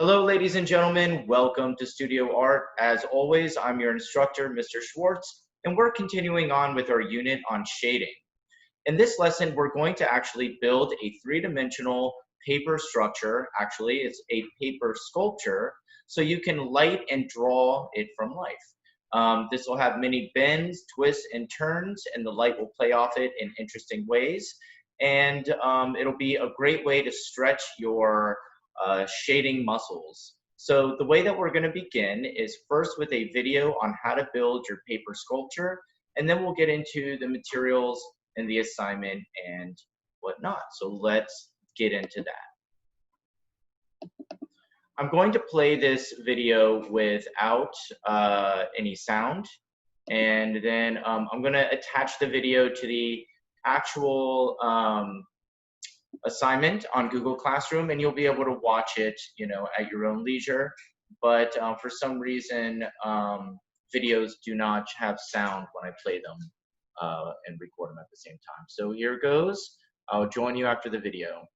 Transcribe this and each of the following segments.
Hello, ladies and gentlemen. Welcome to Studio Art. As always, I'm your instructor, Mr. Schwartz, and we're continuing on with our unit on shading. In this lesson, we're going to actually build a three-dimensional paper structure. Actually, it's a paper sculpture, so you can light and draw it from life. This will have many bends, twists, and turns, and the light will play off it in interesting ways. And it'll be a great way to stretch your shading muscles. So the way that we're going to begin is first with a video on how to build your paper sculpture, and then we'll get into the materials and the assignment and whatnot. So let's get into that. I'm going to play this video without any sound, and then I'm going to attach the video to the actual assignment on Google Classroom, and you'll be able to watch it, at your own leisure. But for some reason, videos do not have sound when I play them and record them at the same time. So here goes. I'll join you after the video.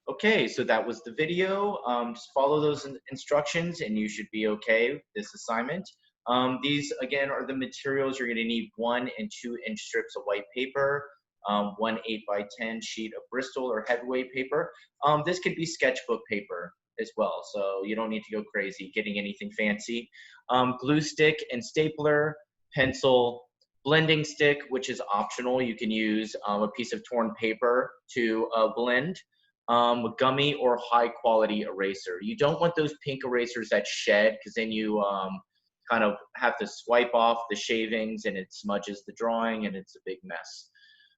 Okay, so that was the video. Just follow those instructions and you should be okay with this assignment. These, again, are the materials. You're going to need 1 and 2 inch strips of white paper, 1 8x10 sheet of Bristol or heavyweight paper. This could be sketchbook paper as well, so you don't need to go crazy getting anything fancy. Glue stick and stapler, pencil, blending stick, which is optional. You can use a piece of torn paper to blend. Gummy or high quality eraser. You don't want those pink erasers that shed, because then you kind of have to swipe off the shavings and it smudges the drawing and it's a big mess.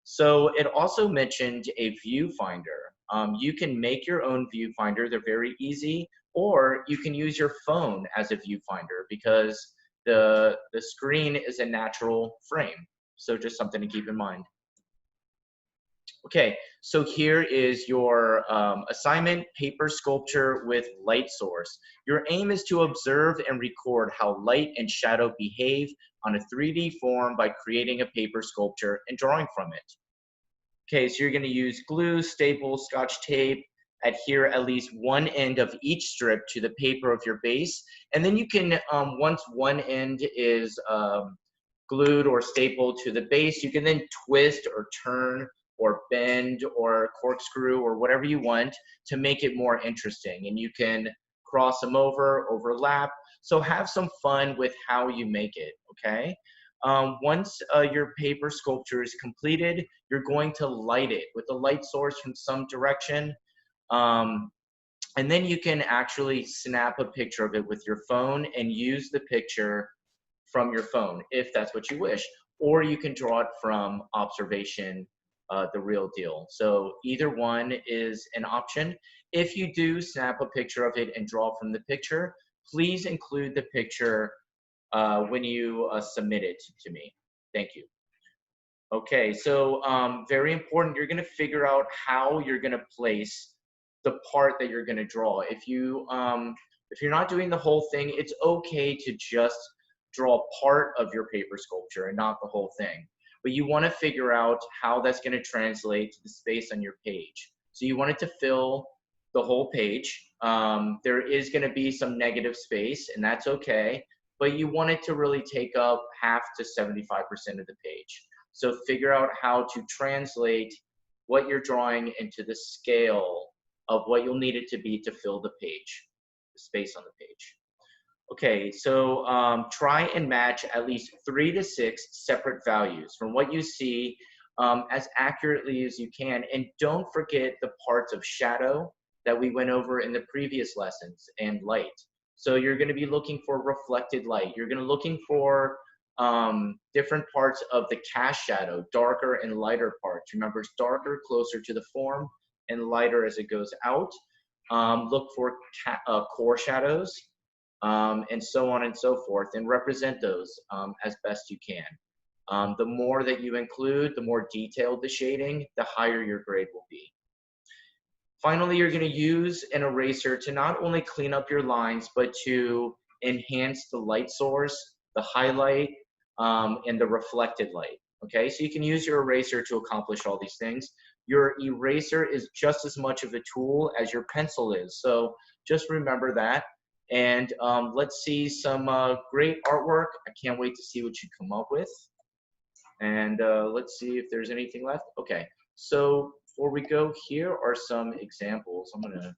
So it also mentioned a viewfinder. You can make your own viewfinder. They're very easy, or you can use your phone as a viewfinder, because the screen is a natural frame. So just something to keep in mind. Okay, so here is your assignment, paper sculpture with light source. Your aim is to observe and record how light and shadow behave on a 3D form by creating a paper sculpture and drawing from it. Okay, so you're gonna use glue, staples, scotch tape, adhere at least one end of each strip to the paper of your base. And then you can, once one end is glued or stapled to the base, you can then twist or turn or bend or corkscrew or whatever you want to make it more interesting. And you can cross them over, overlap. So have some fun with how you make it, okay? Once your paper sculpture is completed, you're going to light it with a light source from some direction. And then you can actually snap a picture of it with your phone and use the picture from your phone if that's what you wish. Or you can draw it from observation, the real deal. So either one is an option. If you do snap a picture of it and draw from the picture, please include the picture when you submit it to me. Thank you. Okay, so very important, you're gonna figure out how you're gonna place the part that you're gonna draw. If you're not doing the whole thing, it's okay to just draw part of your paper sculpture and not the whole thing. But you wanna figure out how that's gonna translate to the space on your page. So you want it to fill the whole page. There is gonna be some negative space, and that's okay, but you want it to really take up half to 75% of the page. So figure out how to translate what you're drawing into the scale of what you'll need it to be to fill the page, the space on the page. Okay, so try and match at least 3 to 6 separate values from what you see as accurately as you can. And don't forget the parts of shadow that we went over in the previous lessons and light. So you're gonna be looking for reflected light. You're gonna looking for different parts of the cast shadow, darker and lighter parts. Remember, it's darker closer to the form and lighter as it goes out. Look for core shadows and so on and so forth, and represent those as best you can. The more that you include, the more detailed the shading, the higher your grade will be. Finally, you're going to use an eraser to not only clean up your lines, but to enhance the light source, the highlight, and the reflected light. Okay, so you can use your eraser to accomplish all these things. Your eraser is just as much of a tool as your pencil is. So just remember that. And let's see some great artwork. I can't wait to see what you come up with. And let's see if there's anything left. Okay, so before we go, here are some examples. I'm gonna